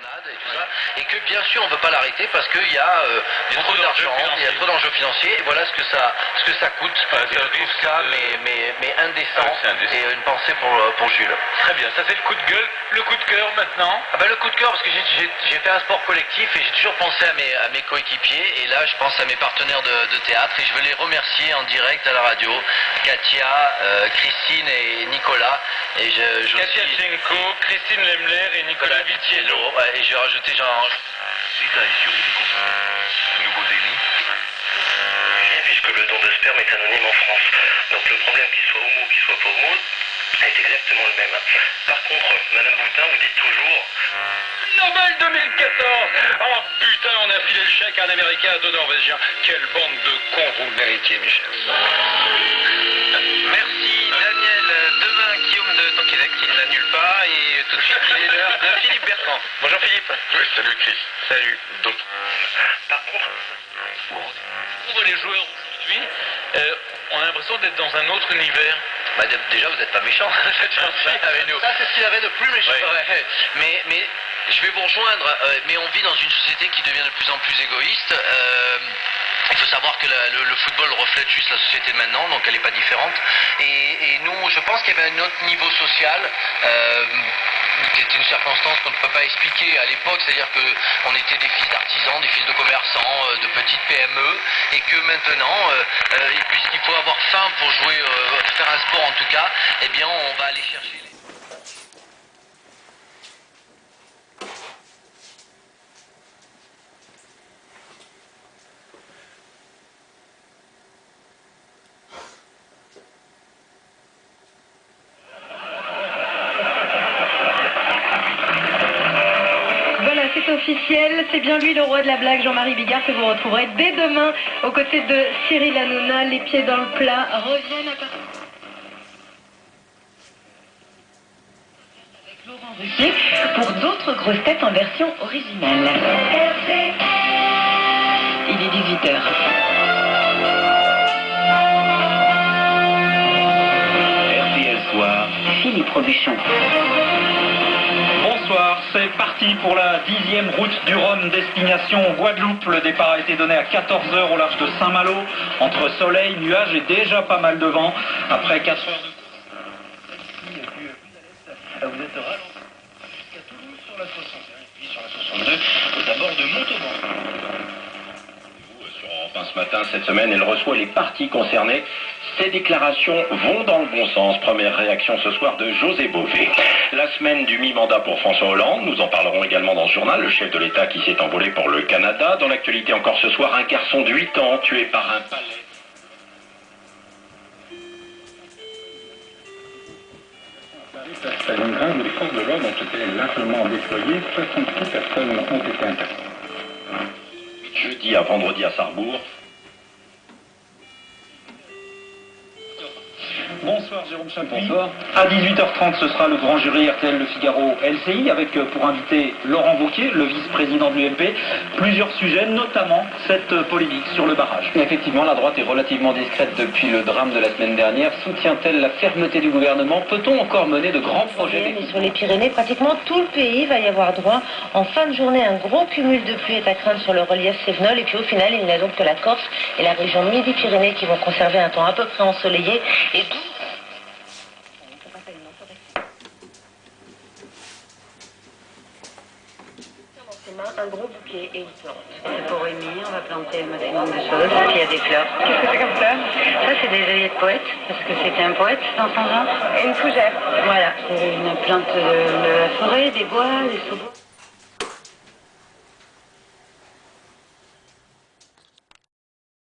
tornades et tout ça, et que bien sûr on ne peut pas l'arrêter parce qu'il y a trop d'argent, il y a trop d'enjeux financiers, et voilà ce que ça coûte. Je trouve ça mais indécent, et une pensée pour Jules. Très bien, ça c'est le coup de gueule. Le coup de cœur maintenant? Le coup de cœur, parce que j'ai fait un sport collectif et j'ai toujours pensé à mes coéquipiers, et là je pense à mes partenaires de théâtre, et je veux les remercier en direct à la radio, Katia, Christine et Nicolas. Et Katia Tchenko, Christine Lemler et Nicolas Vitiello. Ouais, et j'ai rajouté Détail sur Nouveau Delhi. Puisque le don de sperme est anonyme en France. Donc le problème qu'il soit homo ou qu'il soit pas homo est exactement le même. Par contre, Madame Boutin, vous dites toujours... Nobel 2014. Oh putain, on a filé le chèque à un Américain, à deux Norvégiens. Quelle bande de cons vous le méritiez, Michel. Merci Daniel. Demain, Guillaume de Tonquédec, il n'annule pas, et tout de suite il est l'heure de Philippe Bertrand. Bonjour Philippe. Oui, salut Chris. Salut. Donc, par contre... Pour les joueurs aujourd'hui, on a l'impression d'être dans un autre univers. Déjà, vous n'êtes pas méchant, cette fois-ci avec nous. Ça, c'est ce qu'il avait de plus méchant. Ouais. Mais je vais vous rejoindre, mais on vit dans une société qui devient de plus en plus égoïste. Il faut savoir que le football reflète juste la société de maintenant, donc elle n'est pas différente. Et nous, je pense qu'il y avait un autre niveau social, qui était une circonstance qu'on ne peut pas expliquer à l'époque, c'est-à-dire qu'on était des fils d'artisans, des fils de commerçants, de petites PME, et que maintenant, puisqu'il faut avoir faim pour jouer, faire un sport en tout cas, eh bien on va aller chercher... C'est officiel, c'est bien lui le roi de la blague, Jean-Marie Bigard, que vous retrouverez dès demain aux côtés de Cyril Hanouna. Les pieds dans le plat reviennent à partir avec Laurent Ruquier pour d'autres grosses têtes en version originale. Il est 18h. RTL Soir. Philippe Robuchon. Bonsoir, c'est parti pour la 10e route du Rhum, destination Guadeloupe. Le départ a été donné à 14h au large de Saint-Malo, entre soleil, nuages et déjà pas mal de vent. Après 4 heures de course, vous êtes ralenti jusqu'à Toulouse sur la 61 et puis sur la 62 aux abords de Montauban. Sur Europe 1 ce matin, cette semaine, elle reçoit les parties concernées. Ces déclarations vont dans le bon sens. Première réaction ce soir de José Bové. La semaine du mi-mandat pour François Hollande, nous en parlerons également dans ce journal. Le chef de l'État qui s'est envolé pour le Canada. Dans l'actualité encore ce soir, un garçon de 8 ans tué par un palais. À Stalingrad, où les forces de l'ordre ont été largement déployées, 66 personnes ont été interpellées. Jeudi à vendredi à Sarrebourg. Bonsoir Jérôme Chapuis. Bonsoir. À 18h30, ce sera le grand jury RTL Le Figaro LCI avec pour invité Laurent Wauquiez, le vice-président de l'UMP. Plusieurs sujets, notamment cette polémique sur le barrage. Effectivement, la droite est relativement discrète depuis le drame de la semaine dernière. Soutient-elle la fermeté du gouvernement? Peut-on encore mener de grands projets? Sur les Pyrénées, pratiquement tout le pays va y avoir droit en fin de journée. Un gros cumul de pluie est à craindre sur le relief Cévenol. Et puis au final, il n'y a donc que la Corse et la région Midi-Pyrénées qui vont conserver un temps à peu près ensoleillé. Et un gros bouquet et une plante. C'est pour Rémi, on va planter un maximum de choses, puis il y a des fleurs. Qu'est-ce que c'est comme fleurs? Ça, c'est des œillets de poète, parce que c'était un poète dans son genre. Et une fougère. Voilà, c'est une plante de la forêt, des bois, des saubois.